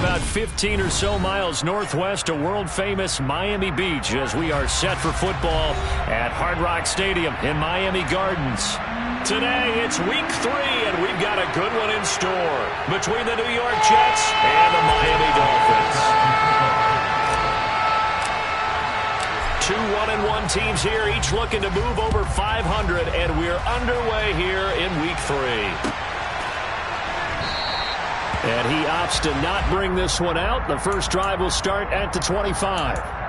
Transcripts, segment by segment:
about 15 or so miles northwest of world-famous Miami Beach as we are set for football at Hard Rock Stadium in Miami Gardens. Today, it's week 3, and we've got a good one in store between the New York Jets and the Miami Dolphins. 2 1-1 teams here, each looking to move over 500, and we're underway here in week 3. And he opts to not bring this one out. The first drive will start at the 25.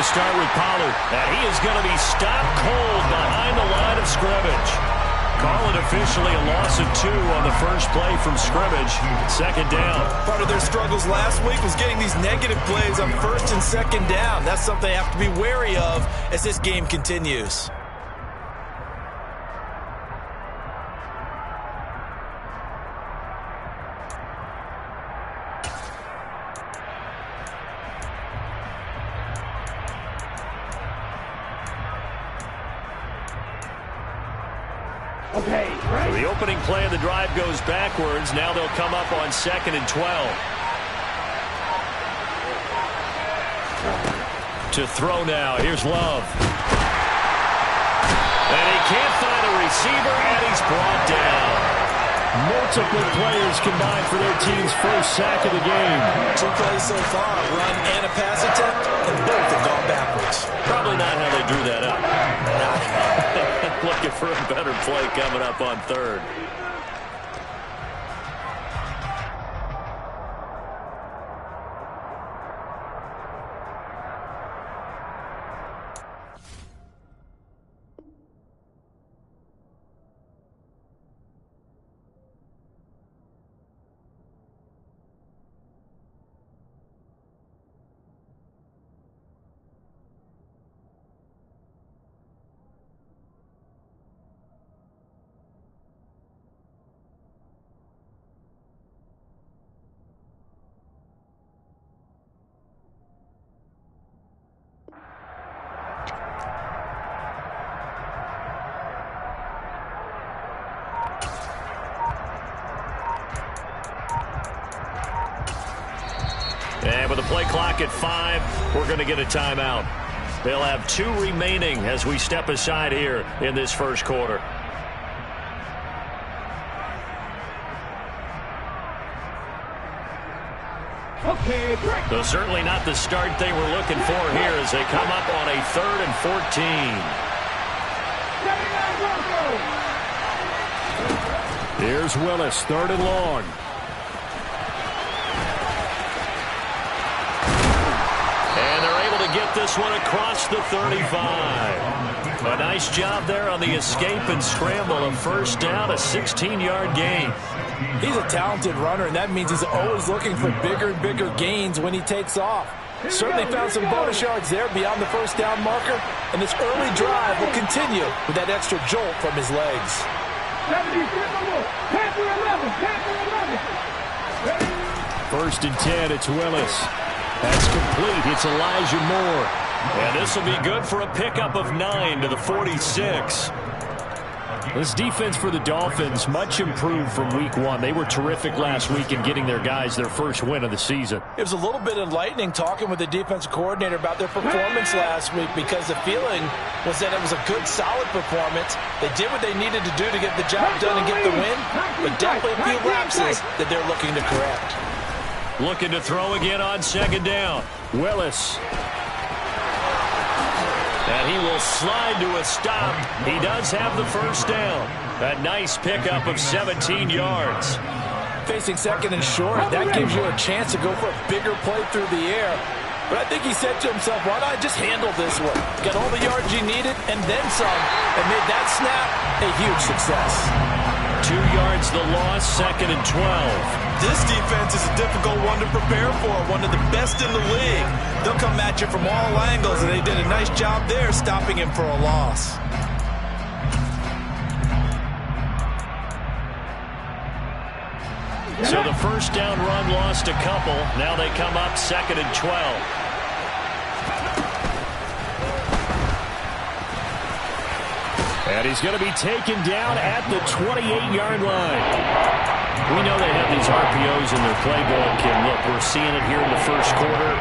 Start with Pollard, and he is going to be stopped cold behind the line of scrimmage. Call it officially a loss of 2 on the first play from scrimmage. Second down. Part of their struggles last week was getting these negative plays on first and second down. That's something they have to be wary of as this game continues. The opening play of the drive goes backwards. Now they'll come up on 2nd and 12. To throw now. Here's Love. And he can't find a receiver, and he's brought down. Multiple players combined for their team's first sack of the game. 2 plays so far, a run and a pass attempt, and both have gone backwards. Probably not how they drew that up. Looking for a better play coming up on 3rd. And with the play clock at 5, we're going to get a timeout. They'll have 2 remaining as we step aside here in this first quarter. So certainly not the start they were looking for here as they come up on a 3rd and 14. Here's Willis, 3rd and long. Get this one across the 35. A nice job there on the escape and scramble. A first down, a 16-yard gain. He's a talented runner, and that means he's always looking for bigger and bigger gains when he takes off. Certainly found some bonus yards there beyond the first down marker, and this early drive will continue with that extra jolt from his legs. 1st and 10, it's Willis. That's complete. It's Elijah Moore. And this will be good for a pickup of 9 to the 46. This defense for the Dolphins, much improved from week 1. They were terrific last week in getting their guys their first win of the season. It was a little bit enlightening talking with the defensive coordinator about their performance last week because the feeling was that it was a good, solid performance. They did what they needed to do to get the job done and get the win, but definitely a few lapses that they're looking to correct. Looking to throw again on 2nd down. Willis. And he will slide to a stop. He does have the first down. A nice pickup of 17 yards. Facing 2nd and short, that gives you a chance to go for a bigger play through the air. But I think he said to himself, why not just handle this one? Got all the yards you needed and then some, and made that snap a huge success. 2 yards the loss, 2nd and 12. This defense is a difficult one to prepare for, one of the best in the league. They'll come at you from all angles, and they did a nice job there stopping him for a loss. So the first down run lost a couple. Now they come up 2nd and 12. And he's going to be taken down at the 28-yard line. We know they have these RPOs in their playbook, and look, we're seeing it here in the first quarter.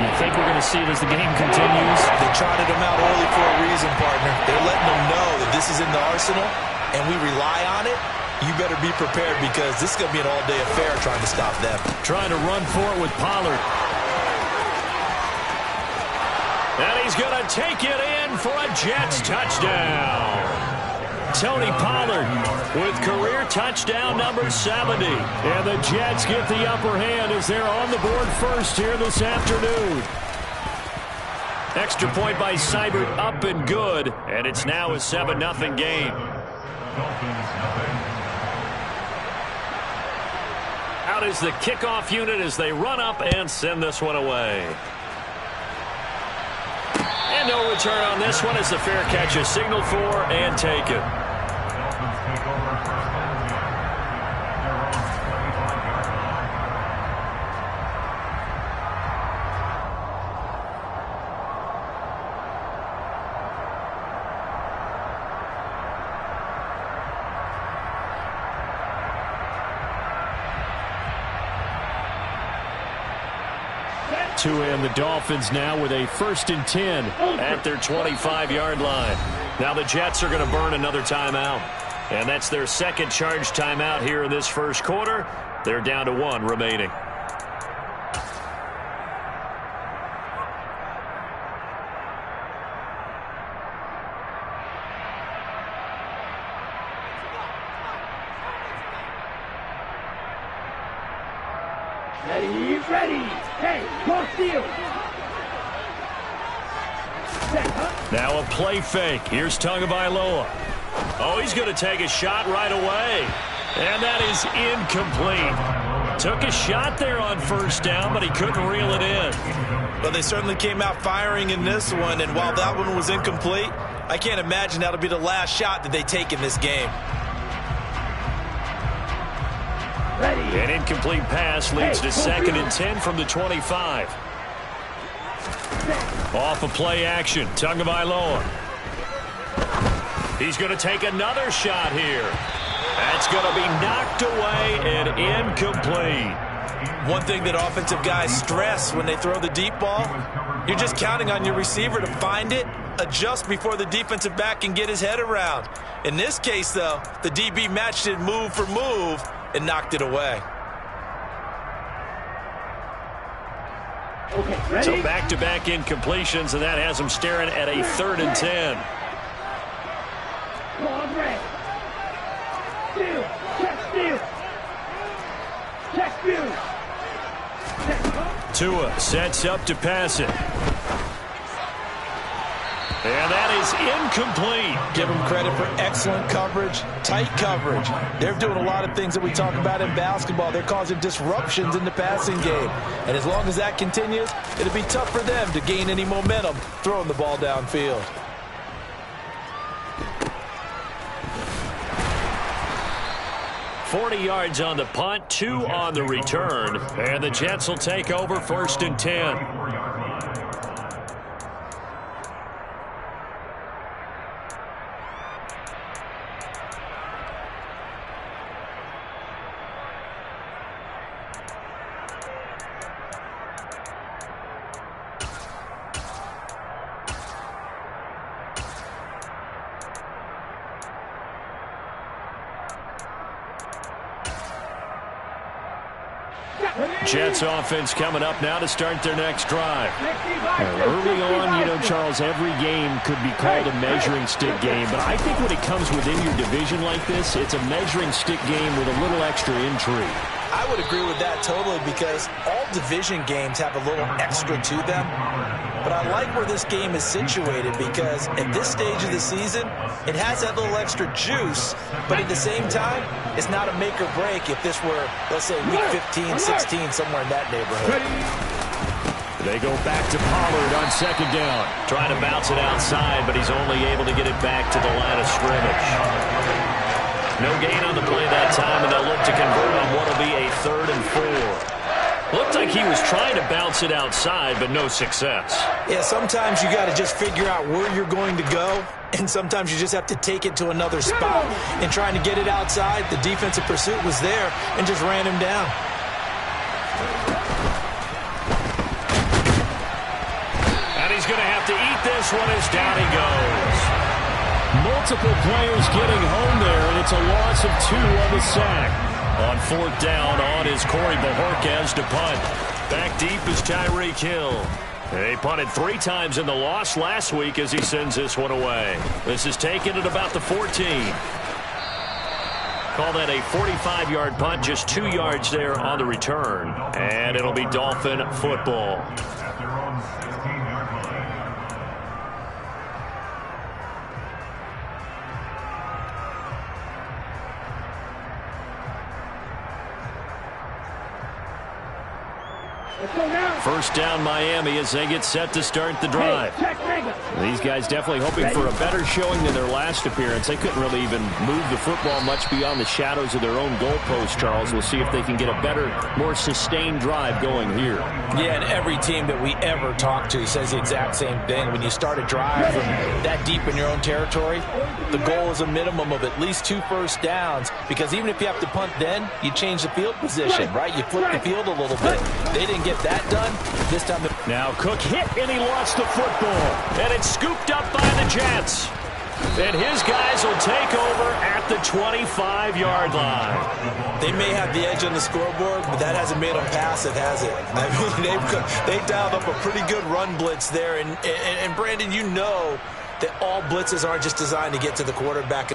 You think we're going to see it as the game continues? They trotted them out early for a reason, partner. They're letting them know that this is in the arsenal, and we rely on it. You better be prepared because this is going to be an all-day affair trying to stop them. Trying to run for it with Pollard. And he's going to take it in for a Jets touchdown. Tony Pollard with career touchdown number 70. And the Jets get the upper hand as they're on the board first here this afternoon. Extra point by Seibert up and good. And it's now a 7-0 game. Out is the kickoff unit as they run up and send this one away. And no return on this one as the fair catch is signaled for and taken. And the Dolphins now with a 1st and 10 at their 25-yard line. Now the Jets are going to burn another timeout. And that's their second charge timeout here in this first quarter. They're down to 1 remaining. Ready. Hey, cross field. Now a play fake. Here's Tagovailoa. Oh, he's going to take a shot right away. And that is incomplete. Took a shot there on 1st down, but he couldn't reel it in. But they certainly came out firing in this one, and while that one was incomplete, I can't imagine that'll be the last shot that they take in this game. An incomplete pass leads to 2nd and 10 from the 25. Off a play action, Tagovailoa. He's going to take another shot here. That's going to be knocked away and incomplete. One thing that offensive guys stress when they throw the deep ball, you're just counting on your receiver to find it, adjust before the defensive back can get his head around. In this case, though, the DB matched it move for move and knocked it away. Okay, so back-to-back incompletions, and that has them staring at a 3rd and 10. Tua sets up to pass it. And that is incomplete. Give them credit for excellent coverage, tight coverage. They're doing a lot of things that we talk about in basketball. They're causing disruptions in the passing game. And as long as that continues, it'll be tough for them to gain any momentum throwing the ball downfield. .40 yards on the punt, 2 on the return. And the Jets will take over 1st and 10. Jets offense coming up now to start their next drive. Early on, you know, Charles, every game could be called a measuring stick game, but I think when it comes within your division like this, it's a measuring stick game with a little extra intrigue. I would agree with that totally because all division games have a little extra to them. But I like where this game is situated because at this stage of the season, it has that little extra juice, but at the same time, it's not a make or break if this were, let's say, week 15, 16, somewhere in that neighborhood. They go back to Pollard on 2nd down. Trying to bounce it outside, but he's only able to get it back to the line of scrimmage. No gain on the play that time, and they'll look to convert on what will be a 3rd and 4. Looked like he was trying to bounce it outside, but no success. Yeah, sometimes you got to just figure out where you're going to go, and sometimes you just have to take it to another spot. And trying to get it outside, the defensive pursuit was there and just ran him down. And he's going to have to eat this one as down he goes. Multiple players getting home there, and it's a loss of 2 on the sack. On 4th down, on is Corey Bojorquez to punt. Back deep is Tyreek Hill. He punted 3 times in the loss last week as he sends this one away. This is taken at about the 14. Call that a 45-yard punt, just 2 yards there on the return. And it'll be Dolphin football. First down Miami as they get set to start the drive. These guys definitely hoping for a better showing than their last appearance. They couldn't really even move the football much beyond the shadows of their own goalpost, Charles. We'll see if they can get a better, more sustained drive going here. Yeah, and every team that we ever talk to says the exact same thing. When you start a drive from that deep in your own territory, the goal is a minimum of at least 2 first downs, because even if you have to punt then, you change the field position, right? You flip the field a little bit. They didn't get that done. This time, now Cook hit and he lost the football, and it's scooped up by the Jets. And his guys will take over at the 25-yard line. They may have the edge on the scoreboard, but that hasn't made them pass it, has it? I mean, they've dialed up a pretty good run blitz there. And Brandon, you know that all blitzes aren't just designed to get to the quarterback.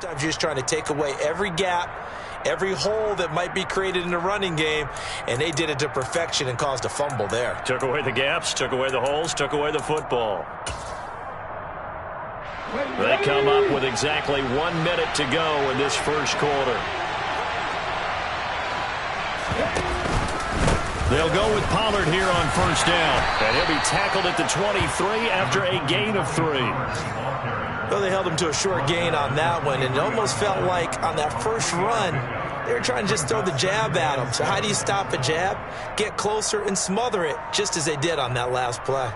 Sometimes you're just trying to take away every gap, every hole that might be created in the running game, and they did it to perfection and caused a fumble there. Took away the gaps, took away the holes, took away the football. They come up with exactly 1 minute to go in this first quarter. They'll go with Pollard here on first down, and he'll be tackled at the 23 after a gain of 3. Well, they held him to a short gain on that one, and it almost felt like on that first run, they were trying to just throw the jab at him. So how do you stop a jab? Get closer and smother it, just as they did on that last play.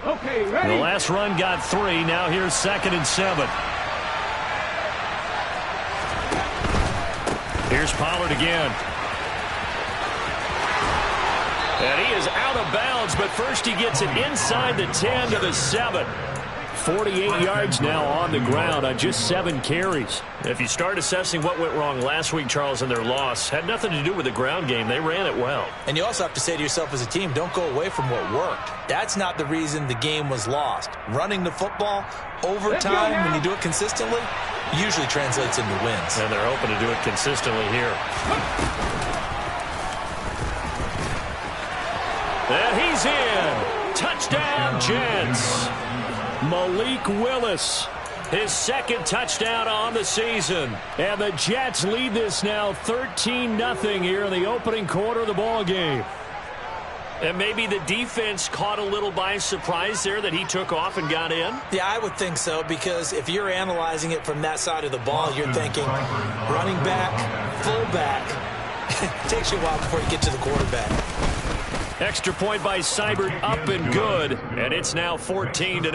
Okay, ready? The last run got 3. Now here's 2nd and 7. Here's Pollard again. And he is out of bounds, but first he gets it inside the 10 to the 7. 48 yards now on the ground on just 7 carries. If you start assessing what went wrong last week, Charles, in their loss, had nothing to do with the ground game. They ran it well. And you also have to say to yourself as a team, don't go away from what worked. That's not the reason the game was lost. Running the football over time, when you do it consistently, usually translates into wins. And they're hoping to do it consistently here. And he's in. Touchdown, Jets. Malik Willis, his 2nd touchdown on the season. And the Jets lead this now 13-0 here in the opening quarter of the ball game. And maybe the defense caught a little by surprise there that he took off and got in? Yeah, I would think so, because if you're analyzing it from that side of the ball, you're thinking running back, fullback. It takes you a while before you get to the quarterback. Extra point by Seibert, up and good, and it's now 14-0.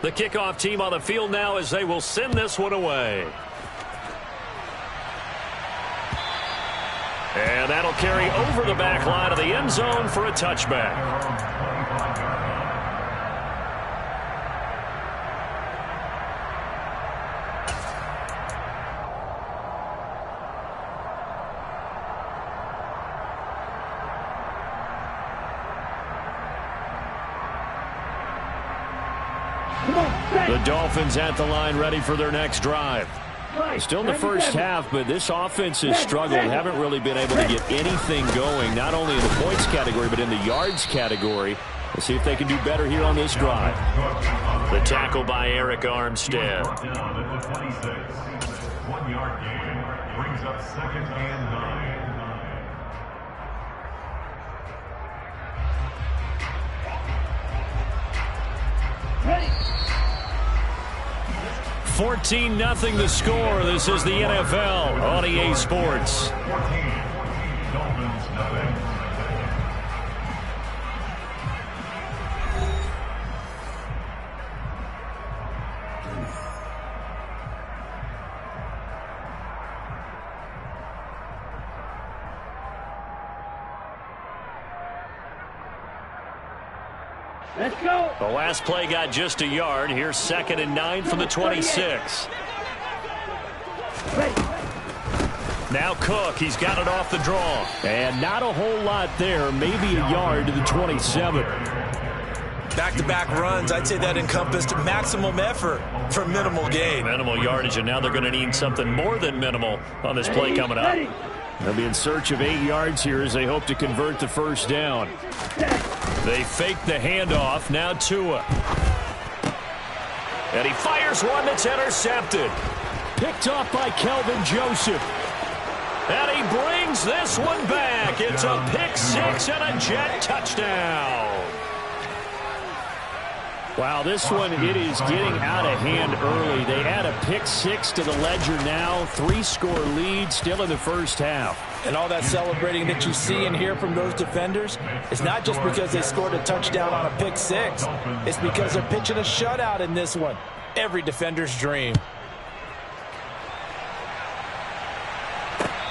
The kickoff team on the field now as they will send this one away. And that'll carry over the back line of the end zone for a touchback. The Dolphins at the line, ready for their next drive. Still in the first half, but this offense has struggled. Haven't really been able to get anything going, not only in the points category, but in the yards category. Let's see if they can do better here on this drive. The tackle by Eric Armstead. 1-yard gain brings up 2nd and 9. 14-0 the score. This is the NFL on EA Sports. Dolphins nothing. Let's go. The last play got just a yard. Here's 2nd and 9 from the 26. Now Cook. He's got it off the draw. And not a whole lot there. Maybe a yard to the 27. Back-to-back runs, I'd say that encompassed maximum effort for minimal gain. Minimal yardage, and now they're going to need something more than minimal on this play coming up. They'll be in search of 8 yards here as they hope to convert the first down. They fake the handoff. Now Tua. And he fires one that's intercepted. Picked off by Kelvin Joseph. And he brings this one back. It's a pick six and a Jet touchdown. Wow, this one, it is getting out of hand early. They add a pick six to the ledger now. 3-score lead still in the first half. And all that celebrating that you see and hear from those defenders, it's not just because they scored a touchdown on a pick six. It's because they're pitching a shutout in this one. Every defender's dream.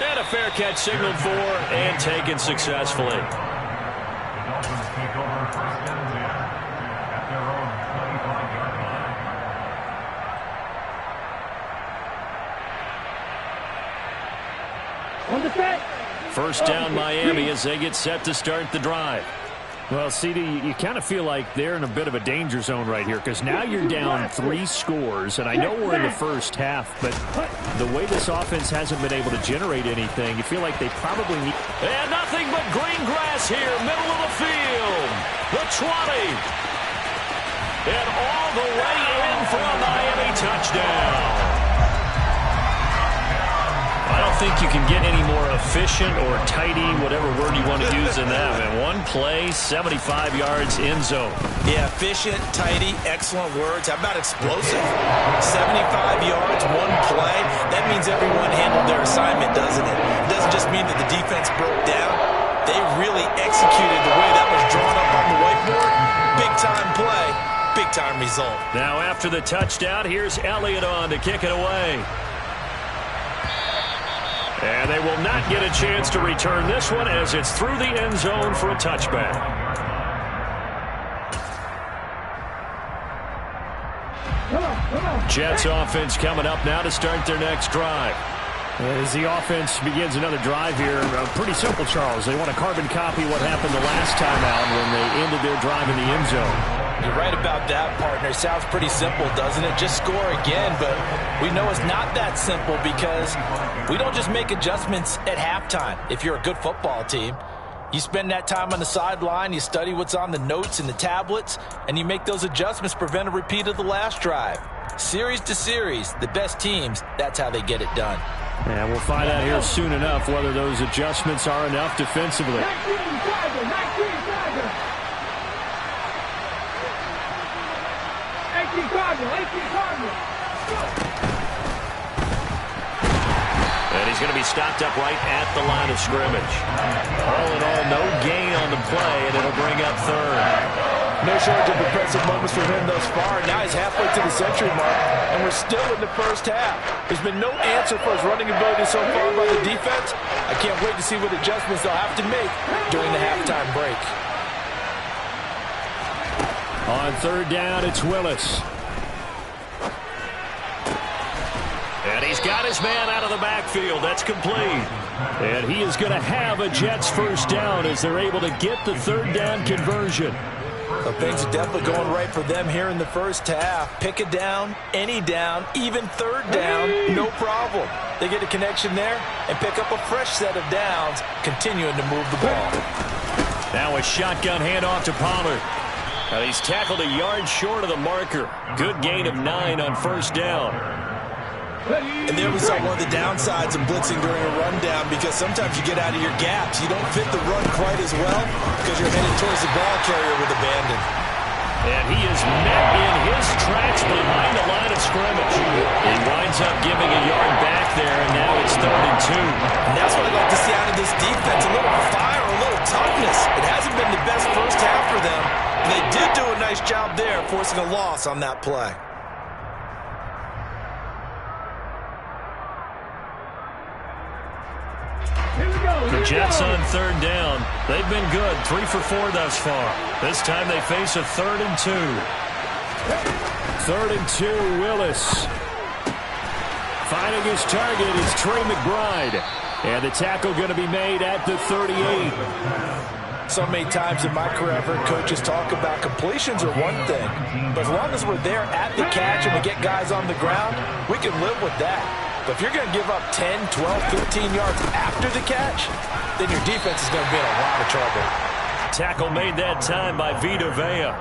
And a fair catch signaled for and taken successfully. The Dolphins take over 1st and 10 at their own 25-yard line. On the set. First down Miami as they get set to start the drive. Well, CD, you kind of feel like they're in a bit of a danger zone right here because now you're down 3 scores, and I know we're in the first half, but the way this offense hasn't been able to generate anything, you feel like they probably need... And nothing but green grass here, middle of the field. The 20. And all the way in for a Miami touchdown. I don't think you can get any more efficient or tidy, whatever word you want to use in that. And one play, 75 yards in zone. Yeah, efficient, tidy, excellent words. How about explosive? 75 yards, one play. That means everyone handled their assignment, doesn't it? It doesn't just mean that the defense broke down. They really executed the way that was drawn up on the whiteboard. Big-time play, big-time result. Now after the touchdown, here's Elliott on to kick it away. And they will not get a chance to return this one as it's through the end zone for a touchback. Jets offense coming up now to start their next drive. As the offense begins another drive here, pretty simple, Charles. They want to carbon copy what happened the last time out when they ended their drive in the end zone. You're right about that, partner. Sounds pretty simple, doesn't it? Just score again, but we know it's not that simple because we don't just make adjustments at halftime. If you're a good football team, you spend that time on the sideline, you study what's on the notes and the tablets, and you make those adjustments to prevent a repeat of the last drive. Series to series, the best teams, that's how they get it done. And we'll find out here soon enough whether those adjustments are enough defensively. And he's going to be stopped up right at the line of scrimmage. All in all, no gain on the play, and it'll bring up third. No shortage of impressive moments for him thus far. Now he's halfway to the century mark, and we're still in the first half. There's been no answer for his running ability so far by the defense. I can't wait to see what adjustments they'll have to make during the halftime break. On third down, it's Willis. And he's got his man out of the backfield. That's complete. And he is going to have a Jets first down as they're able to get the third down conversion. So things are definitely going right for them here in the first half. Pick a down, any down, even third down, no problem. They get a connection there and pick up a fresh set of downs, continuing to move the ball. Now a shotgun handoff to Pollard. And he's tackled a yard short of the marker. Good gain of 9 on first down. And there we saw one of the downsides of blitzing during a rundown, because sometimes you get out of your gaps. You don't fit the run quite as well because you're headed towards the ball carrier with abandon. And he is met in his tracks behind the line of scrimmage. He winds up giving a yard back there, and now it's 3rd and 2. And that's what I'd like to see out of this defense, a little fire, a little toughness. It hasn't been the best first half for them, and they did do a nice job there, forcing a loss on that play. The Jets on third down. They've been good, 3 for 4 thus far. This time they face a 3rd and 2. 3rd and 2, Willis. Finding his target is Trey McBride. And the tackle going to be made at the 38. So many times in my career, I've heard coaches talk about completions are one thing, but as long as we're there at the catch and we get guys on the ground, we can live with that. But if you're going to give up 10, 12, 15 yards after the catch, then your defense is going to be in a lot of trouble. Tackle made that time by Vita Vea.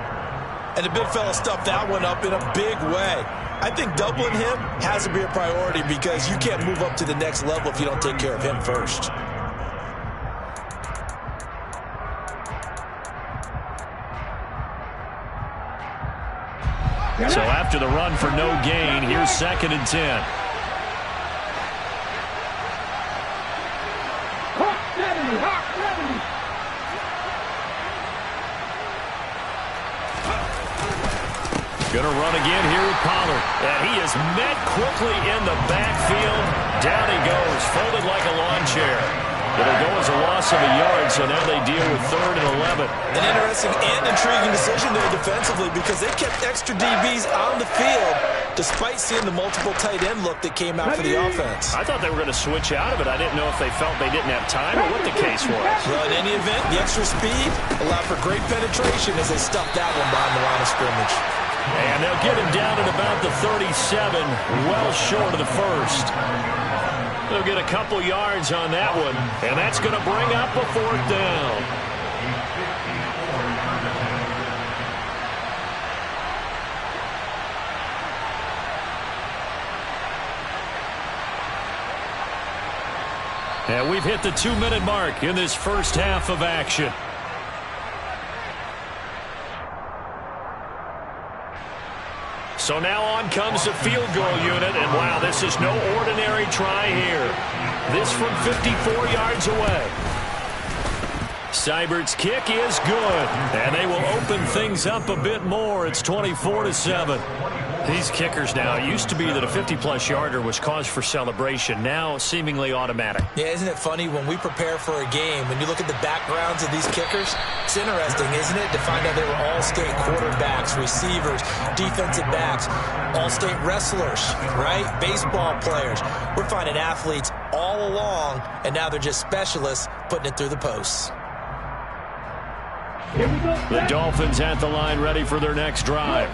And the big fella stuffed that one up in a big way. I think doubling him has to be a priority, because you can't move up to the next level if you don't take care of him first. So after the run for no gain, here's 2nd and 10. Going to run again here with Pollard. And he is met quickly in the backfield. Down he goes, folded like a lawn chair. It'll go as a loss of a yard, so now they deal with 3rd and 11. An interesting and intriguing decision there defensively, because they kept extra DBs on the field despite seeing the multiple tight end look that came out for the offense. I thought they were going to switch out of it. I didn't know if they felt they didn't have time or what the case was. Well, in any event, the extra speed allowed for great penetration as they stuffed that one behind the line of scrimmage. And they'll get him down at about the 37, well short of the first. They'll get a couple yards on that one, and that's going to bring up a 4th down. And we've hit the 2-minute mark in this first half of action. So now on comes the field goal unit, and wow, this is no ordinary try here. This from 54 yards away. Seibert's kick is good, and they will open things up a bit more. It's 24-7. These kickers now, it used to be that a 50-plus yarder was cause for celebration. Now seemingly automatic. Yeah, isn't it funny when we prepare for a game, when you look at the backgrounds of these kickers, it's interesting, isn't it, to find out they were all-state quarterbacks, receivers, defensive backs, all-state wrestlers, right? Baseball players. We're finding athletes all along, and now they're just specialists putting it through the posts. The Dolphins at the line, ready for their next drive.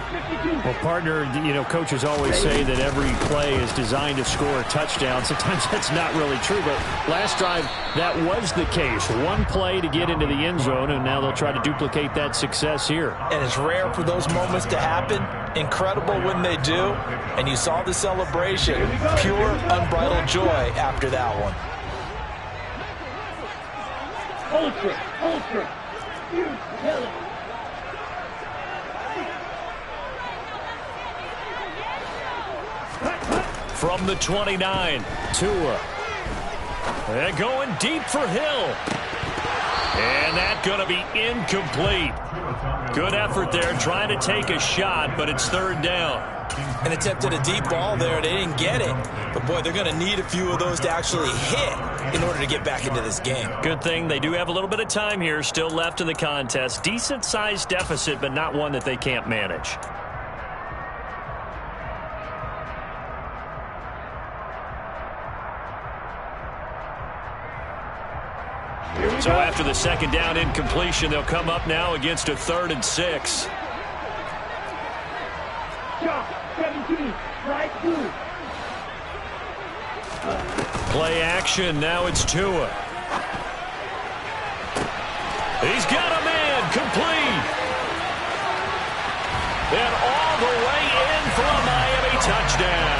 Well, partner, coaches always say that every play is designed to score a touchdown. Sometimes that's not really true, but last drive, that was the case. One play to get into the end zone, and now they'll try to duplicate that success here. And it's rare for those moments to happen. Incredible when they do. And you saw the celebration. Pure, unbridled joy after that one. Ultra. From the 29, Tua. They're going deep for Hill. And that's going to be incomplete. Good effort there trying to take a shot, but it's third down. And attempted a deep ball there. They didn't get it. But, boy, they're going to need a few of those to actually hit in order to get back into this game. Good thing they do have a little bit of time here still left in the contest. Decent-sized deficit, but not one that they can't manage. So after the second down incompletion, they'll come up now against a 3rd and 6. Play action. Now it's Tua. He's got a man. Complete. And all the way in for a Miami touchdown.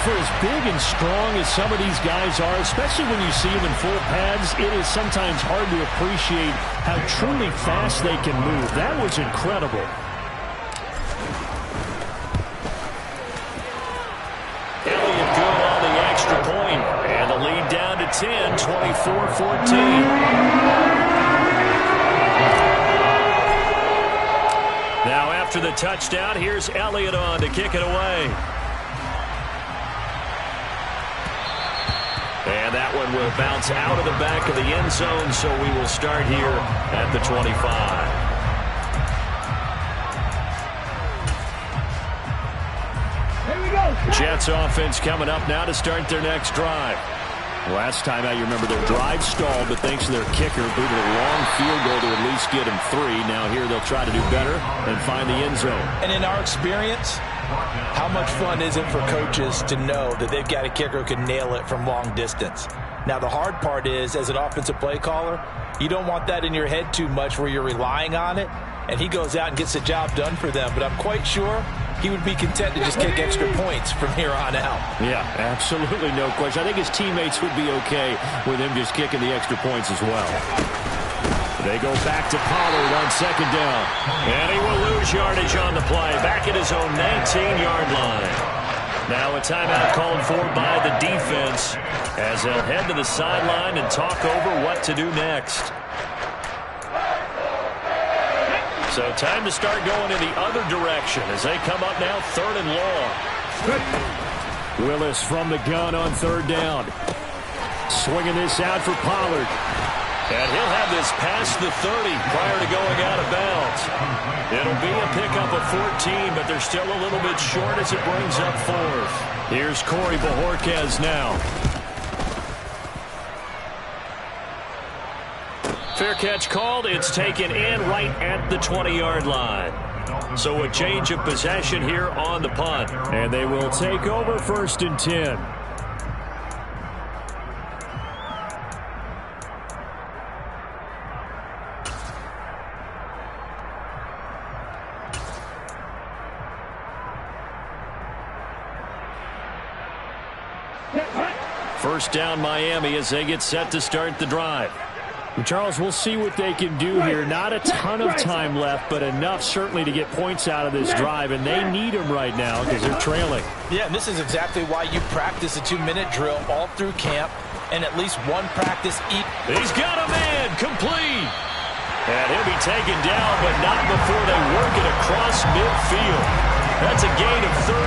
For as big and strong as some of these guys are, especially when you see them in full pads, it is sometimes hard to appreciate how truly fast they can move. That was incredible. Elliott good on the extra point. And the lead down to 10, 24-14. Now after the touchdown, here's Elliott on to kick it away. And that one will bounce out of the back of the end zone, so we will start here at the 25. Here we go. Jets offense coming up now to start their next drive. Last time out, you remember their drive stalled, but thanks to their kicker, booted a long field goal to at least get him 3. Now here they'll try to do better and find the end zone. And in our experience, how much fun is it for coaches to know that they've got a kicker who can nail it from long distance? Now, the hard part is, as an offensive play caller, you don't want that in your head too much where you're relying on it, and he goes out and gets the job done for them. But I'm quite sure he would be content to just kick extra points from here on out. Yeah, absolutely no question. I think his teammates would be okay with him just kicking the extra points as well. They go back to Pollard on second down. And he will lose yardage on the play. Back at his own 19-yard line. Now a timeout called for by the defense as they'll head to the sideline and talk over what to do next. So time to start going in the other direction as they come up now 3rd and long. Willis from the gun on 3rd down. Swinging this out for Pollard. And he'll have this past the 30 prior to going out of bounds. It'll be a pickup of 14, but they're still a little bit short as it brings up 4th. Here's Corey Bojorquez now. Fair catch called. It's taken in right at the 20-yard line. So a change of possession here on the punt. And they will take over 1st and 10. First down Miami as they get set to start the drive. And Charles, we'll see what they can do here. Not a ton of time left, but enough certainly to get points out of this drive, and they need them right now because they're trailing. Yeah, and this is exactly why you practice a 2-minute drill all through camp and at least one practice each. He's got a man, complete. And he'll be taken down, but not before they work it across midfield. That's a gain of 31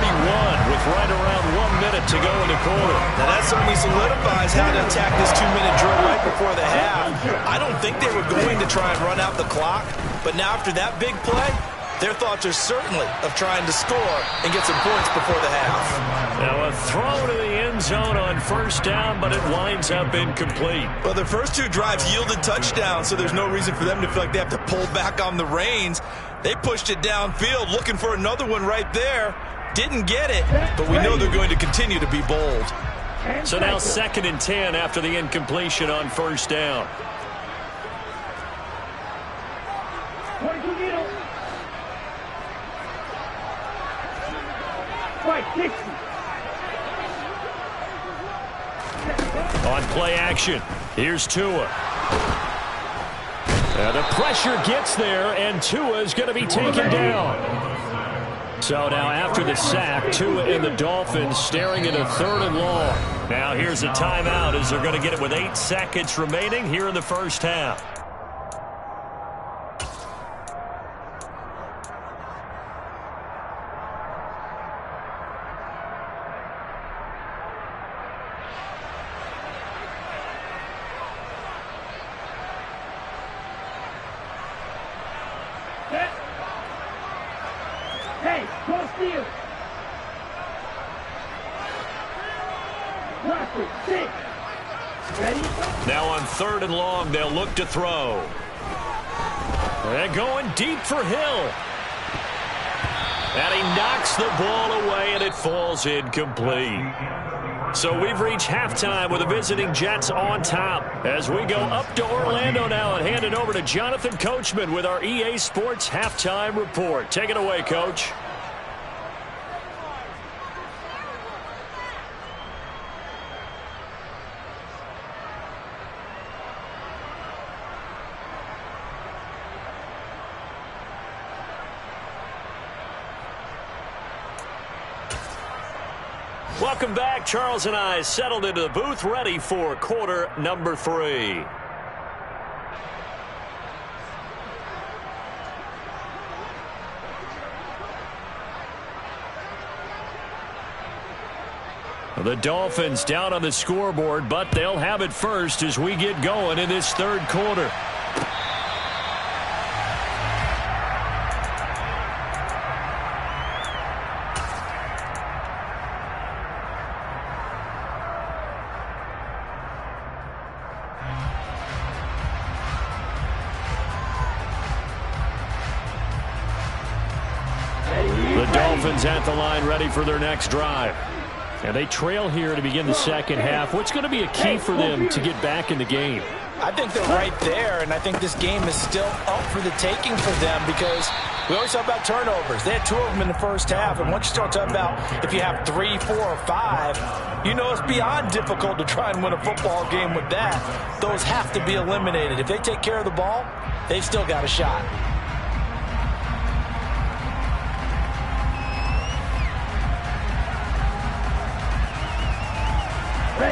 with right around 1 minute to go in the quarter. Now that certainly solidifies how to attack this 2-minute drill right before the half. I don't think they were going to try and run out the clock, but now after that big play, their thoughts are certainly of trying to score and get some points before the half. Now a throw to the end zone on 1st down, but it winds up incomplete. Well, the first 2 drives yielded touchdowns, so there's no reason for them to feel like they have to pull back on the reins. They pushed it downfield, looking for another one right there. Didn't get it, but we know they're going to continue to be bold. So now 2nd and 10 after the incompletion on 1st down. On play action, here's Tua. And the pressure gets there, and Tua is going to be taken down. So now after the sack, Tua and the Dolphins staring at a 3rd and long. Now here's a timeout as they're going to get it with 8 seconds remaining here in the first half. Now on 3rd and long, they'll look to throw. They're going deep for Hill. And he knocks the ball away, and it falls incomplete. So we've reached halftime with the visiting Jets on top. As we go up to Orlando now and hand it over to Jonathan Coachman with our EA Sports Halftime Report. Take it away, Coach. Welcome back. Charles and I settled into the booth, ready for quarter number 3. The Dolphins down on the scoreboard, but they'll have it first as we get going in this 3rd quarter. Dolphins at the line, ready for their next drive. And they trail here to begin the second half. What's going to be a key for them to get back in the game? I think they're right there, and I think this game is still up for the taking for them because we always talk about turnovers. They had 2 of them in the first half, and once you start talking about if you have 3, 4, or 5, you know it's beyond difficult to try and win a football game with that. Those have to be eliminated. If they take care of the ball, they've still got a shot.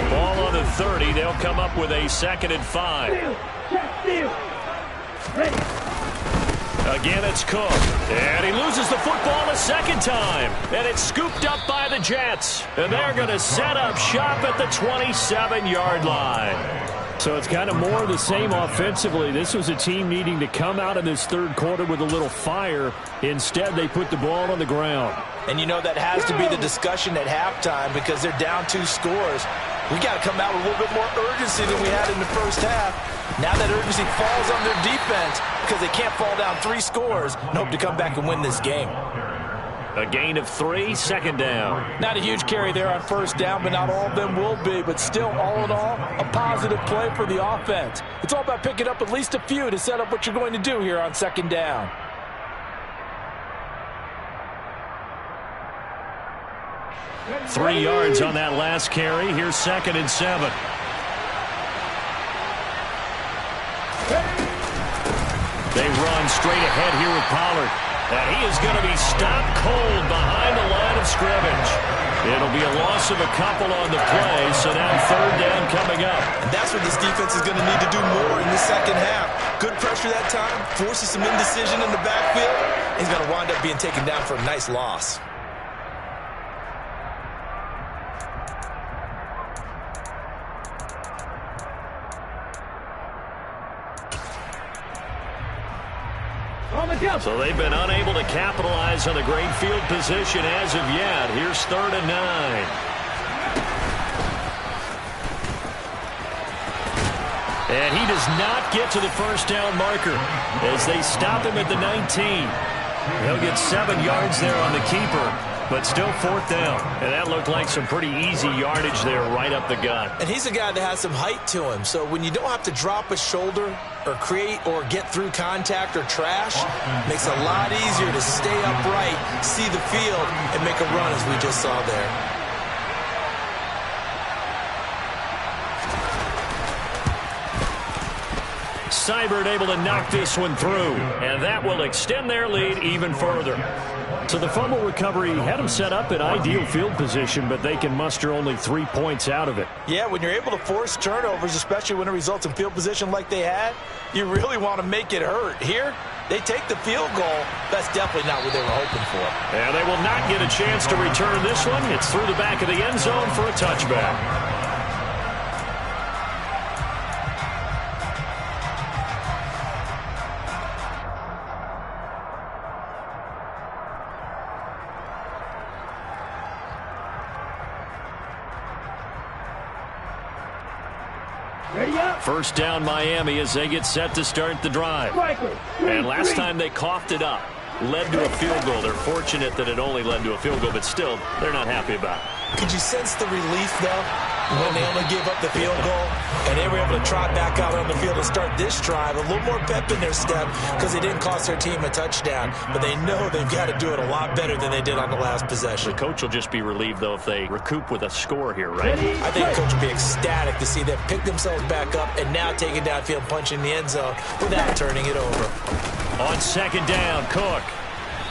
Ball on the 30. They'll come up with a 2nd and 5. Again, it's Cook. And he loses the football a 2nd time. And it's scooped up by the Jets. And they're going to set up shop at the 27-yard line. So it's kind of more of the same offensively. This was a team needing to come out in this 3rd quarter with a little fire. Instead, they put the ball on the ground. And you know that has to be the discussion at halftime because they're down 2 scores. We got to come out with a little bit more urgency than we had in the first half. Now that urgency falls on their defense because they can't fall down 3 scores and hope to come back and win this game. A gain of 3, 2nd down. Not a huge carry there on 1st down, but not all of them will be. But still, all in all, a positive play for the offense. It's all about picking up at least a few to set up what you're going to do here on 2nd down. Three yards on that last carry. Here's 2nd and 7. They run straight ahead here with Pollard. And he is going to be stopped cold behind the line of scrimmage. It'll be a loss of a couple on the play, so now 3rd down coming up. And that's what this defense is going to need to do more in the second half. Good pressure that time, forces some indecision in the backfield. He's going to wind up being taken down for a nice loss. So they've been unable to capitalize on the great field position as of yet. Here's 3rd and 9. And he does not get to the 1st down marker as they stop him at the 19. He'll get 7 yards there on the keeper, but still 4th down. And that looked like some pretty easy yardage there right up the gut. And he's a guy that has some height to him, so when you don't have to drop a shoulder or create or get through contact or trash, makes it a lot easier to stay upright, see the field, and make a run as we just saw there. Seibert able to knock this one through, and that will extend their lead even further. So the fumble recovery had them set up in ideal field position, but they can muster only 3 points out of it. Yeah, when you're able to force turnovers, especially when it results in field position like they had, you really want to make it hurt. Here, they take the field goal. That's definitely not what they were hoping for. And they will not get a chance to return this one. It's through the back of the end zone for a touchback. First down Miami as they get set to start the drive. And last time they coughed it up, led to a field goal. They're fortunate that it only led to a field goal, but still, they're not happy about it. Could you sense the relief, though, when they only gave up the field goal and they were able to trot back out on the field and start this drive? A little more pep in their step because they didn't cost their team a touchdown, but they know they've got to do it a lot better than they did on the last possession. The coach will just be relieved, though, if they recoup with a score here, right? I think the coach will be ecstatic to see them pick themselves back up and now take it downfield, punching the end zone without turning it over. On second down, Cook.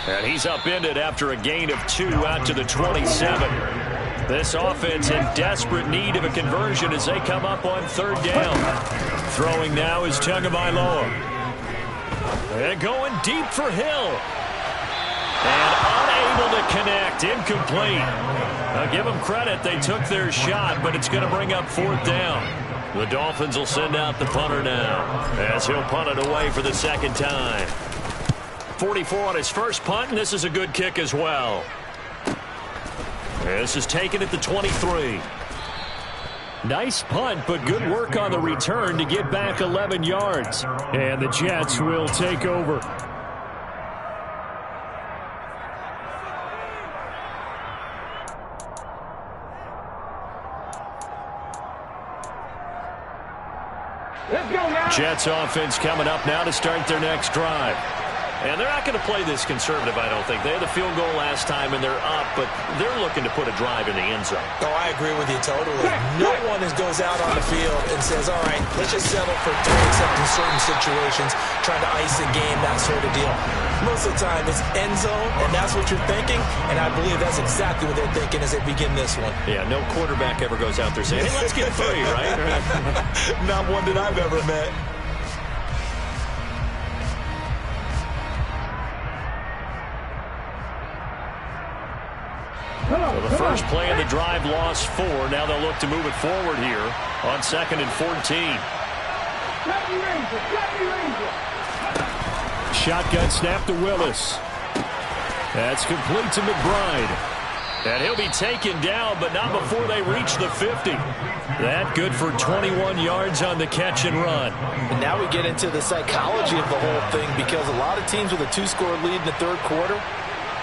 And he's upended after a gain of 2 out to the 27. This offense in desperate need of a conversion as they come up on third down. Throwing now is Tagovailoa. And going deep for Hill. And unable to connect. Incomplete. Now give them credit. They took their shot, but it's going to bring up fourth down. The Dolphins will send out the punter now as he'll punt it away for the second time. 44 on his first punt, and this is a good kick as well. This is taken at the 23. Nice punt, but good work on the return to get back 11 yards. And the Jets will take over. Jets offense coming up now to start their next drive. And they're not going to play this conservative, I don't think. They had the field goal last time, and they're up, but they're looking to put a drive in the end zone. Oh, I agree with you totally. No one goes out on the field and says, all right, let's just settle for 3 except in certain situations, trying to ice the game, that sort of deal. Most of the time, it's end zone, and that's what you're thinking, and I believe that's exactly what they're thinking as they begin this one. Yeah, no quarterback ever goes out there saying, hey, let's get 3, right? Not one that I've ever met. So the first play of the drive lost 4. Now they'll look to move it forward here on 2nd and 14. Shotgun snap to Willis. That's complete to McBride. And he'll be taken down, but not before they reach the 50. That good for 21 yards on the catch and run. And now we get into the psychology of the whole thing, because a lot of teams with a 2-score lead in the third quarter,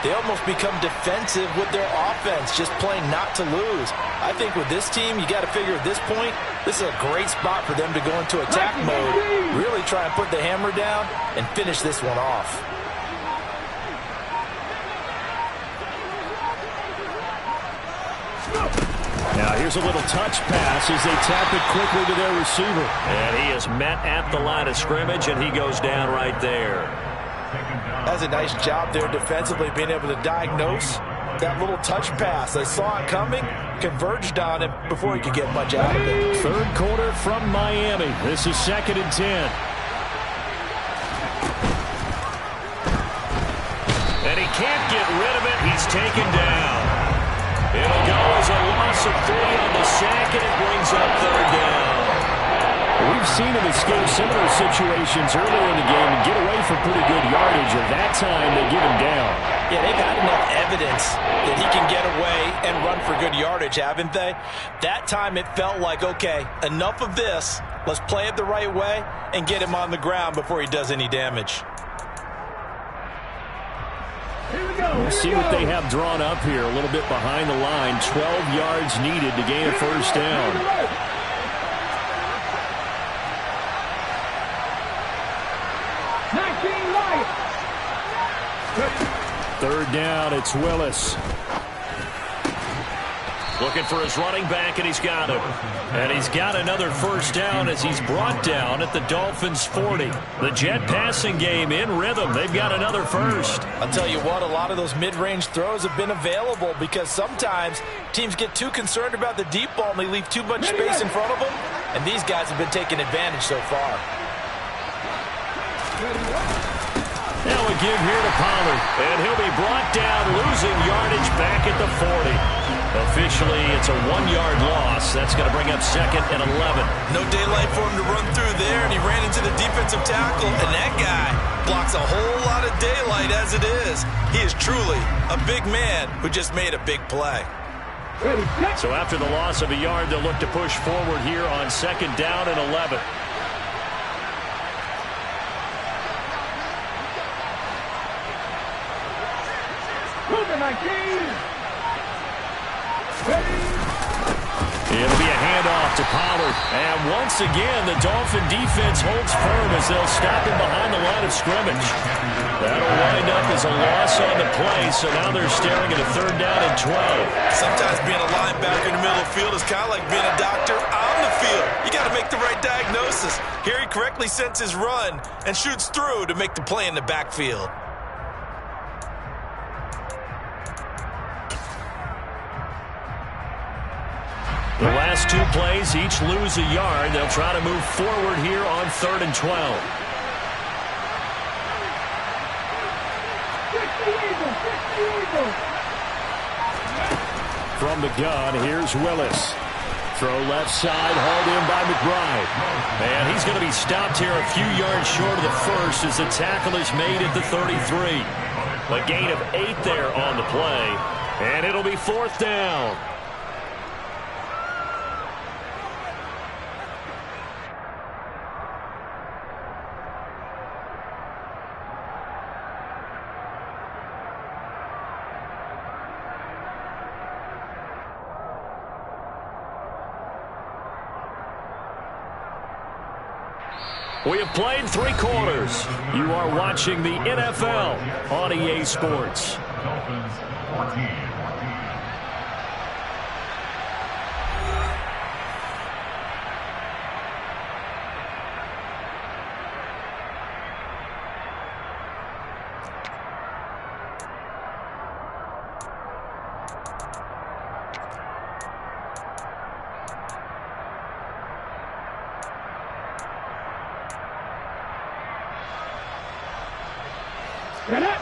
they almost become defensive with their offense, just playing not to lose. I think with this team, you got to figure at this point, this is a great spot for them to go into attack mode, really try and put the hammer down and finish this one off. Now here's a little touch pass as they tap it quickly to their receiver. And he is met at the line of scrimmage, and he goes down right there. That's a nice job there defensively, being able to diagnose that little touch pass. They saw it coming, converged on it before he could get much out of it. Third quarter from Miami. This is 2nd and 10. And he can't get rid of it. He's taken down. It'll go as a loss of 3 on the sack, and it brings up third down. We've seen him escape similar situations earlier in the game and get away for pretty good yardage, and that time they give him down. Yeah, they've had enough evidence that he can get away and run for good yardage, haven't they? That time it felt like, okay, enough of this. Let's play it the right way and get him on the ground before he does any damage. We'll see what they have drawn up here, a little bit behind the line. 12 yards needed to gain a first down. Third down, it's Willis. Looking for his running back, and he's got him. And he's got another first down as he's brought down at the Dolphins' 40. The Jet passing game in rhythm. They've got another first. I'll tell you what, a lot of those mid-range throws have been available because sometimes teams get too concerned about the deep ball and they leave too much space in front of them. And these guys have been taking advantage so far. Now a give here to Pollard, and he'll be brought down, losing yardage back at the 40. Officially, it's a 1-yard loss. That's going to bring up 2nd and 11. No daylight for him to run through there, and he ran into the defensive tackle, and that guy blocks a whole lot of daylight as it is. He is truly a big man who just made a big play. So after the loss of a yard, they'll look to push forward here on 2nd down and 11. It'll be a handoff to Pollard. And once again, the Dolphin defense holds firm as they'll stop him behind the line of scrimmage. That'll wind up as a loss on the play, so now they're staring at a 3rd down and 12. Sometimes being a linebacker in the middle of the field is kind of like being a doctor on the field. You got to make the right diagnosis. Here he correctly sends his run and shoots through to make the play in the backfield. The last 2 plays each lose a yard. They'll try to move forward here on 3rd and 12. From the gun, here's Willis. Throw left side, hauled in by McBride. And he's going to be stopped here a few yards short of the first as the tackle is made at the 33. A gain of 8 there on the play. And it'll be 4th down. We have played 3 quarters. You are watching the NFL on EA Sports. Dolphins 14. Get up!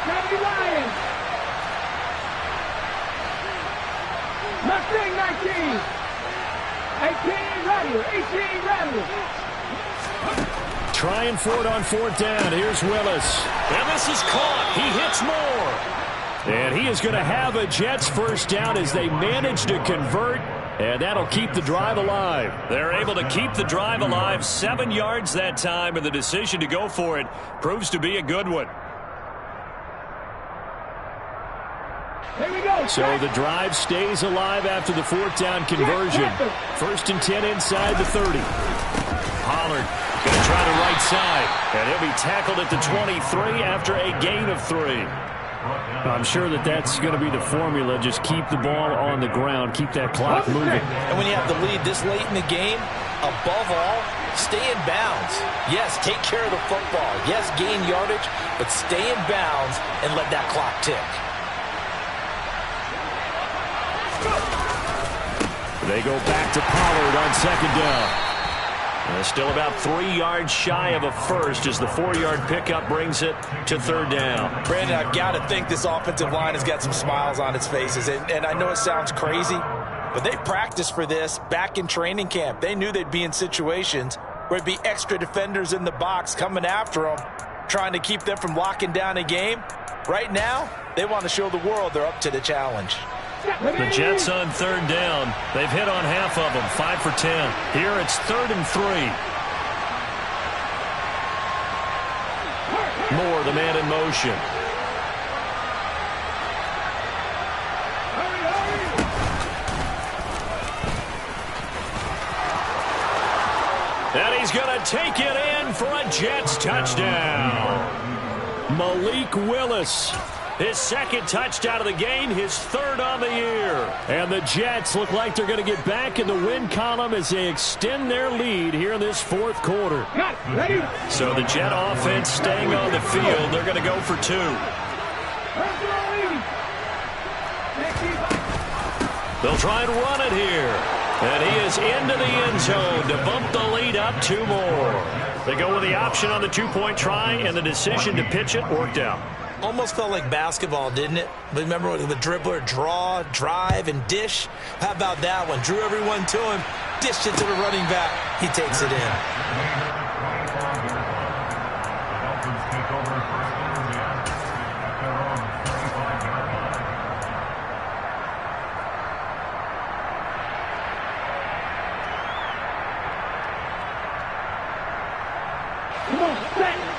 Johnny Ryan! Mustang 19! 18 Rattle! 18 Rattle! Trying for it on 4th down. Here's Willis. And this is caught. He hits more. And he is going to have a Jets first down as they manage to convert. And that'll keep the drive alive. They're able to keep the drive alive. 7 yards that time, and the decision to go for it proves to be a good one. Here we go. So the drive stays alive after the 4th down conversion. 1st and 10 inside the 30. Pollard going to try the right side. And he'll be tackled at the 23 after a gain of 3. I'm sure that's going to be the formula. Just keep the ball on the ground. Keep that clock moving. And when you have the lead this late in the game, above all, stay in bounds. Yes, take care of the football. Yes, gain yardage, but stay in bounds and let that clock tick. They go back to Pollard on 2nd down. And still about 3 yards shy of a first as the 4-yard pickup brings it to 3rd down. Brandon, I've got to think this offensive line has got some smiles on its faces. And I know it sounds crazy, but they practiced for this back in training camp. They knew they'd be in situations where it'd be extra defenders in the box coming after them, trying to keep them from locking down a game. Right now, they want to show the world they're up to the challenge. The Jets on 3rd down. They've hit on half of them, 5 for 10. Here it's 3rd and 3. Moore, the man in motion. And he's going to take it in for a Jets touchdown. Malik Willis. His second touchdown of the game, his third on the year. And the Jets look like they're going to get back in the win column as they extend their lead here in this fourth quarter. So the Jet offense staying on the field. They're going to go for two. They'll try and run it here. And he is into the end zone to bump the lead up two more. They go with the option on the two-point try, and the decision to pitch it worked out. Almost felt like basketball, didn't it? But remember the dribbler, draw, drive, and dish? How about that one? Drew everyone to him, dished it to the running back. He takes it in.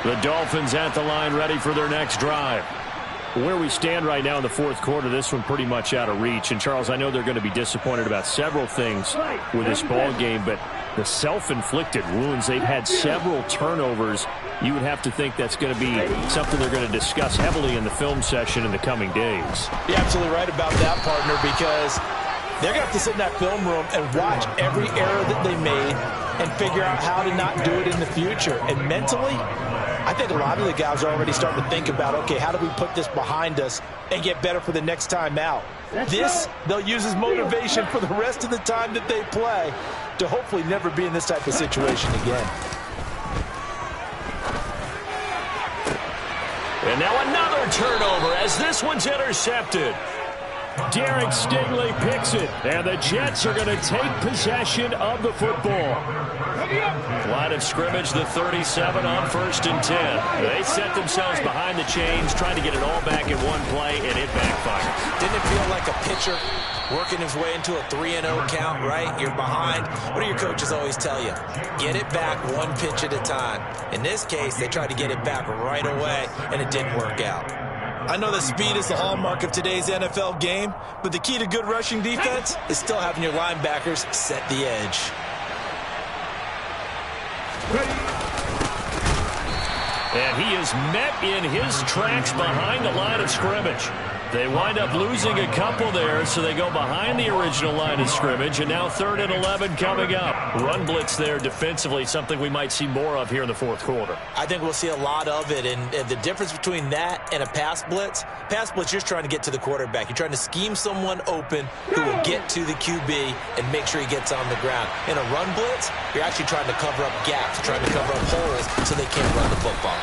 The Dolphins at the line ready for their next drive. Where we stand right now in the fourth quarter, this one pretty much out of reach. And, Charles, I know they're going to be disappointed about several things with this ball game, but the self-inflicted wounds, they've had several turnovers. You would have to think that's going to be something they're going to discuss heavily in the film session in the coming days. You're absolutely right about that, partner, because they're going to have to sit in that film room and watch every error that they made and figure out how to not do it in the future. And mentally, I think a lot of the guys are already starting to think about, okay, how do we put this behind us and get better for the next time out? This, they'll use as motivation for the rest of the time that they play to hopefully never be in this type of situation again. And now another turnover as this one's intercepted. Derek Stingley picks it, and the Jets are going to take possession of the football. Line of scrimmage, the 37 on 1st and 10. They set themselves behind the chains, trying to get it all back in one play, and it backfires. Didn't it feel like a pitcher working his way into a 3-0 count, right? You're behind. What do your coaches always tell you? Get it back one pitch at a time. In this case, they tried to get it back right away, and it didn't work out. I know that speed is the hallmark of today's NFL game, but the key to good rushing defense is still having your linebackers set the edge. And he is met in his tracks behind the line of scrimmage. They wind up losing a couple there, so they go behind the original line of scrimmage, and now 3rd and 11 coming up. Run blitz there defensively, something we might see more of here in the fourth quarter. I think we'll see a lot of it, and the difference between that and a pass blitz, you're just trying to get to the quarterback. You're trying to scheme someone open who will get to the QB and make sure he gets on the ground. In a run blitz, you're actually trying to cover up gaps, trying to cover up holes so they can't run the football.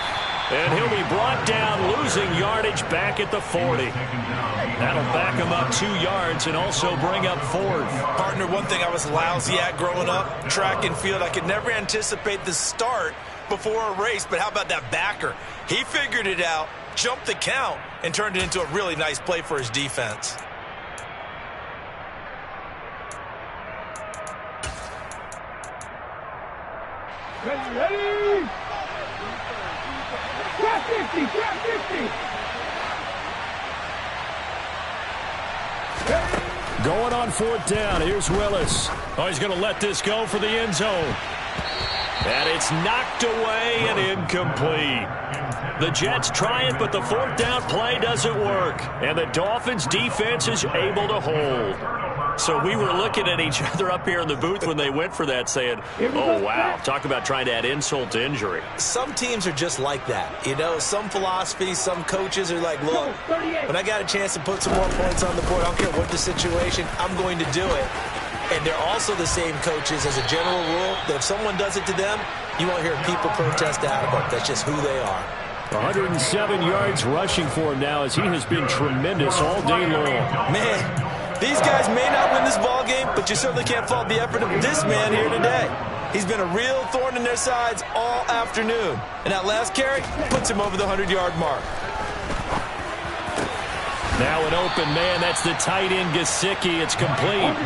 And he'll be brought down, losing yardage back at the 40. That'll back him up 2 yards and also bring up 4th. Partner, one thing I was lousy at growing up, track and field, I could never anticipate the start before a race, but how about that backer? He figured it out, jumped the count, and turned it into a really nice play for his defense. Ready? Trap 50, trap 50. Going on 4th down. Here's Willis. Oh, he's going to let this go for the end zone. And it's knocked away and incomplete. The Jets try it, but the 4th down play doesn't work. And the Dolphins defense is able to hold. So we were looking at each other up here in the booth when they went for that saying, oh, wow, talk about trying to add insult to injury. Some teams are just like that. You know, some philosophies, some coaches are like, look, when I got a chance to put some more points on the board, I don't care what the situation, I'm going to do it. And they're also the same coaches as a general rule that if someone does it to them, you won't hear people protest out of them. That's just who they are. 107 yards rushing for him now as he has been tremendous all day long. Man. These guys may not win this ball game, but you certainly can't fault the effort of this man here today. He's been a real thorn in their sides all afternoon. And that last carry puts him over the 100-yard mark. Now an open man. That's the tight end, Gesicki. It's complete.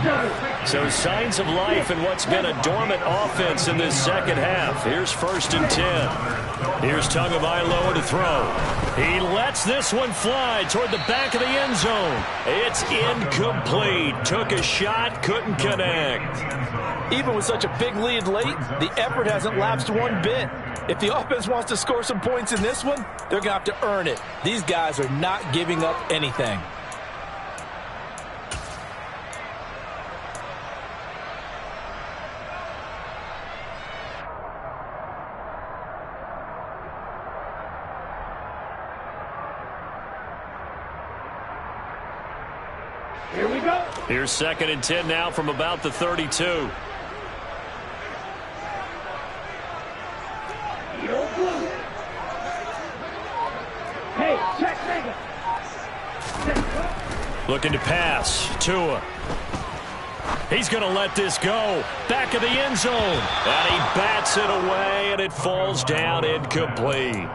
So signs of life in what's been a dormant offense in this second half. Here's 1st and 10. Here's Tagovailoa to throw. He lets this one fly toward the back of the end zone. It's incomplete. Took a shot, couldn't connect. Even with such a big lead late, the effort hasn't lapsed one bit. If the offense wants to score some points in this one, they're going to have to earn it. These guys are not giving up anything. Here we go. Here's 2nd and 10 now from about the 32. Hey, check, nigga. Looking to pass. Tua. He's going to let this go. Back of the end zone. And he bats it away, and it falls down incomplete.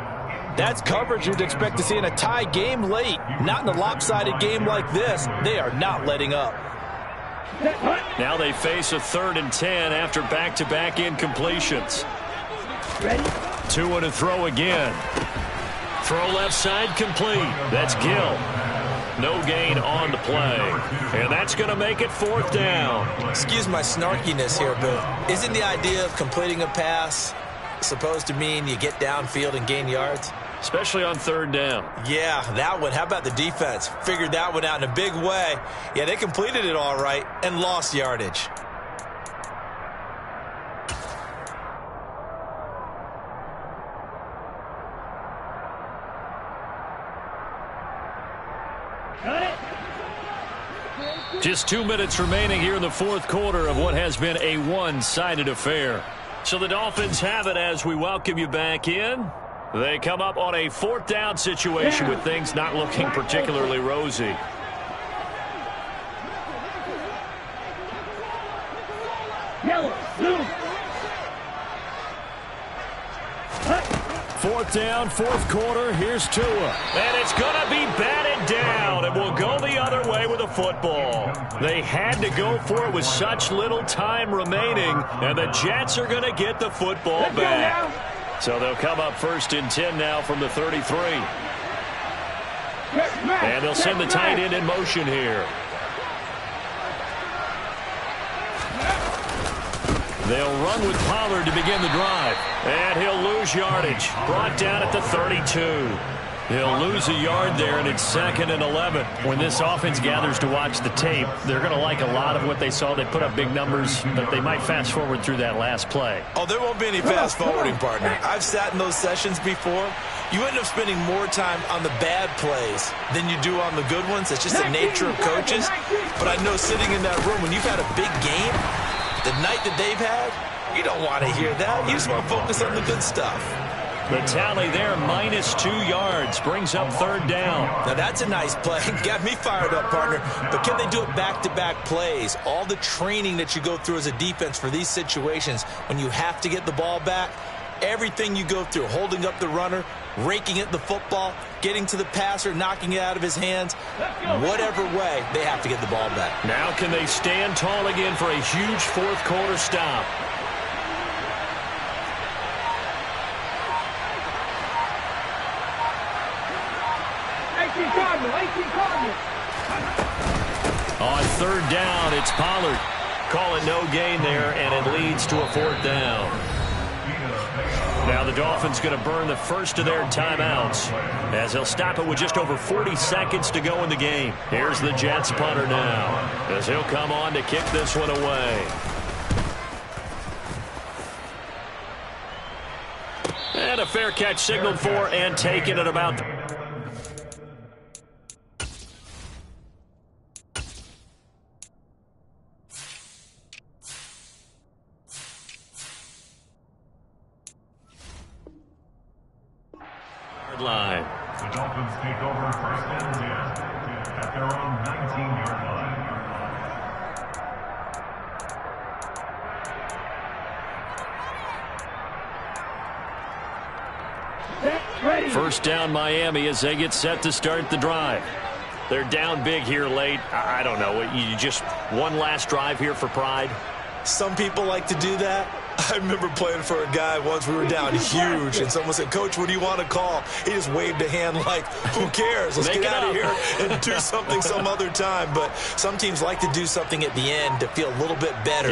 That's coverage you'd expect to see in a tie game late. Not in a lopsided game like this. They are not letting up. Now they face a 3rd and 10 after back-to-back incompletions. Ready? Tua to throw again. Throw left side complete. That's Gill. No gain on the play. And that's going to make it 4th down. Excuse my snarkiness here, but isn't the idea of completing a pass supposed to mean you get downfield and gain yards? Especially on 3rd down. Yeah, that one. How about the defense? Figured that one out in a big way. Yeah, they completed it all right and lost yardage. Just 2 minutes remaining here in the 4th quarter of what has been a one-sided affair. So the Dolphins have it as we welcome you back in. They come up on a 4th down situation with things not looking particularly rosy. Yellow, blue. 4th down, 4th quarter. Here's Tua. And it's going to be batted down. It will go the other way with a football. They had to go for it with such little time remaining. And the Jets are going to get the football back. So they'll come up 1st and 10 now from the 33. And they'll send the tight end in motion here. They'll run with Pollard to begin the drive. And he'll lose yardage. Brought down at the 32. He'll lose a yard there, and it's 2nd and 11. When this offense gathers to watch the tape, they're going to like a lot of what they saw. They put up big numbers, but they might fast forward through that last play. Oh, there won't be any fast forwarding, partner. I've sat in those sessions before. You end up spending more time on the bad plays than you do on the good ones. It's just the nature of coaches. But I know sitting in that room, when you've had a big game, the night that they've had, you don't want to hear that. You just want to focus on the good stuff. The tally there, -2 yards, brings up 3rd down. Now, that's a nice play. Got me fired up, partner. But can they do it back-to-back plays? All the training that you go through as a defense for these situations, when you have to get the ball back, everything you go through, holding up the runner, raking at the football, getting to the passer, knocking it out of his hands, whatever way, they have to get the ball back. Now can they stand tall again for a huge 4th quarter stop? On 3rd down, it's Pollard. Call it no gain there, and it leads to a 4th down. Now the Dolphins going to burn the first of their timeouts as they'll stop it with just over 40 seconds to go in the game. Here's the Jets punter now as he'll come on to kick this one away. And a fair catch signaled for and taken at about the line. The Dolphins take over 1st and 10 at their own 19-yard Ready. 1st down Miami as they get set to start the drive. They're down big here late. I don't know. You just one last drive here for pride. Some people like to do that. I remember playing for a guy once. We were down huge, and someone said, "Coach, what do you want to call?" He just waved a hand like, "Who cares? Let's get out of here and do something some other time." But some teams like to do something at the end to feel a little bit better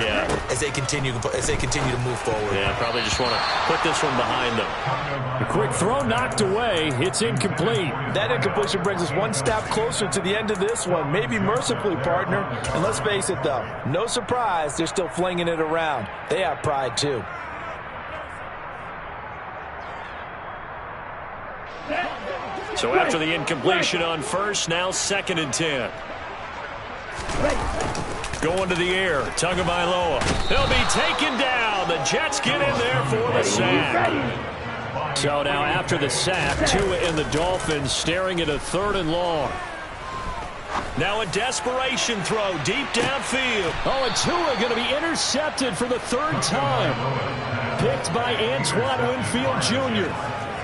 as they continue to move forward. Yeah, probably just want to put this one behind them. A quick throw knocked away. It's incomplete. That incompletion brings us one step closer to the end of this one. Maybe mercifully, partner. And let's face it, though, no surprise, they're still flinging it around. They have pride, too. So after the incompletion on first, now 2nd and 10. Going to the air, Tagovailoa. He'll be taken down. The Jets get in there for the sack. So now after the sack, Tua and the Dolphins staring at a 3rd and long. Now a desperation throw deep downfield. Oh, and Tua going to be intercepted for the 3rd time. Picked by Antoine Winfield Jr.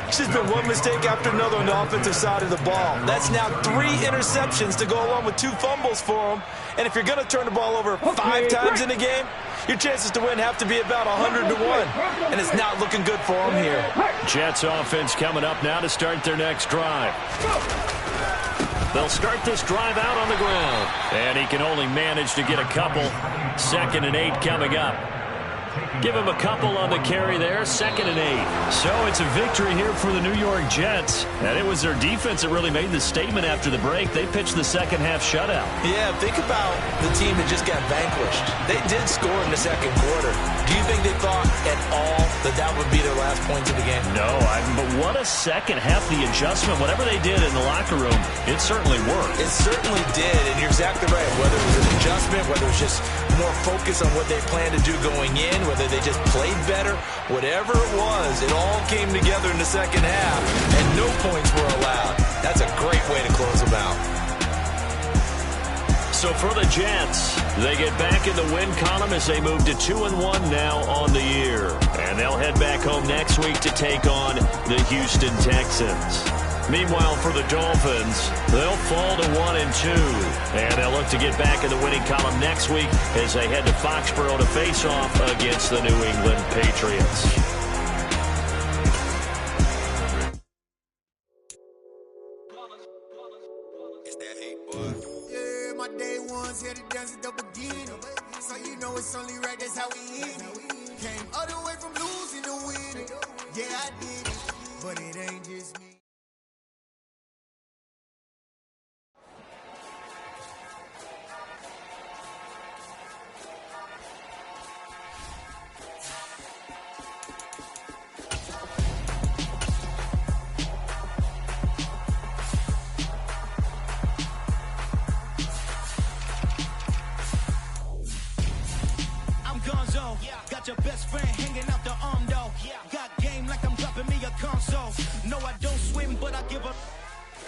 It's just been one mistake after another on the offensive side of the ball. That's now 3 interceptions to go along with 2 fumbles for him. And if you're going to turn the ball over 5 times in a game, your chances to win have to be about 100 to 1. And it's not looking good for him here. Jets offense coming up now to start their next drive. They'll start this drive out on the ground. And he can only manage to get a couple. 2nd and 8 coming up. Give him a couple on the carry there. 2nd and 8. So it's a victory here for the New York Jets. And it was their defense that really made the statement after the break. They pitched the second half shutout. Yeah, think about the team that just got vanquished. They did score in the 2nd quarter. Do you think they thought at all that that would be their last points of the game? No, but what a second half. The adjustment, whatever they did in the locker room, it certainly worked. It certainly did, and you're exactly right. Whether it was an adjustment, whether it was just more focus on what they planned to do going in, whether they just played better, whatever it was, it all came together in the 2nd half, and no points were allowed. That's a great way to close them out. So for the Jets, they get back in the win column as they move to 2-1 now on the year. And they'll head back home next week to take on the Houston Texans. Meanwhile, for the Dolphins, they'll fall to 1-2. And they'll look to get back in the winning column next week as they head to Foxborough to face off against the New England Patriots. Yeah, my day ones here to dance at the beginning. So you know it's only right, that's how we end it. Came all the way from losing to winning. Yeah, I did it, but it ain't just me. Got your best friend hanging out the arm though. Got game like I'm dropping me a console. No, I don't swim, but I give up.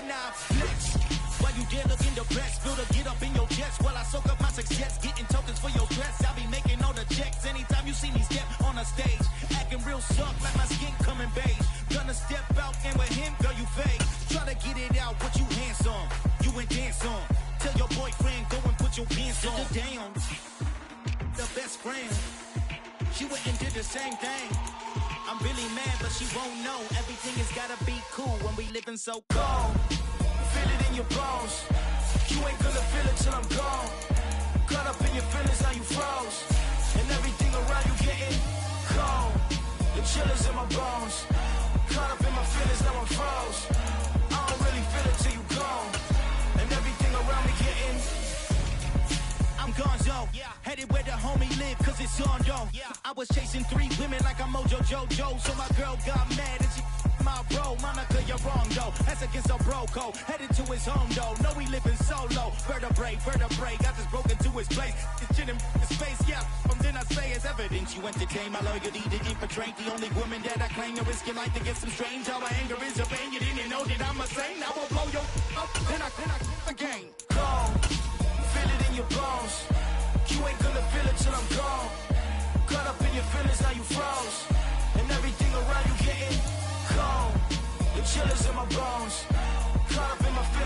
Now, next. While you dare look in the best, feel to get up in your chest while I soak up my success. Getting tokens for your stress. I'll be making all the checks anytime you see me step on a stage. Acting real suck like my skin coming beige. Gonna step out and with him, girl, you fake. Try to get it out, but you handsome. You ain't dance on. Tell your boyfriend, go and put your pants on. Down. The best friend. She went and did the same thing. I'm really mad, but she won't know. Everything has gotta be cool when we living so cold. Feel it in your bones. You ain't gonna feel it till I'm gone. Caught up in your feelings, now you froze. And everything around you getting cold. The chill is in my bones. Caught up in my feelings, now I'm froze. I don't really feel it till you gone. And everything around me getting I'm gonzo, headed where the homie live, cause it's on though. I was chasing 3 women like I'm Mojo Jojo, so my girl got mad and she my bro. Monica, you're wrong though, that's against a bro code. Headed to his home though, no we living solo. Vertebrae, I just broke into his place. It's chin in his face, then I say it's evidence. You entertain my loyalty to infiltrate the only woman that I claim to risk your life to get some strange. How my anger is a pain, you didn't know that I'm a saint. I will blow your up, then I again. Go. Feel it in your bones. You ain't gonna feel it till I'm gone. Caught up in your feelings, now you froze. And everything around you getting cold. The chill is in my bones. Caught up in my feelings.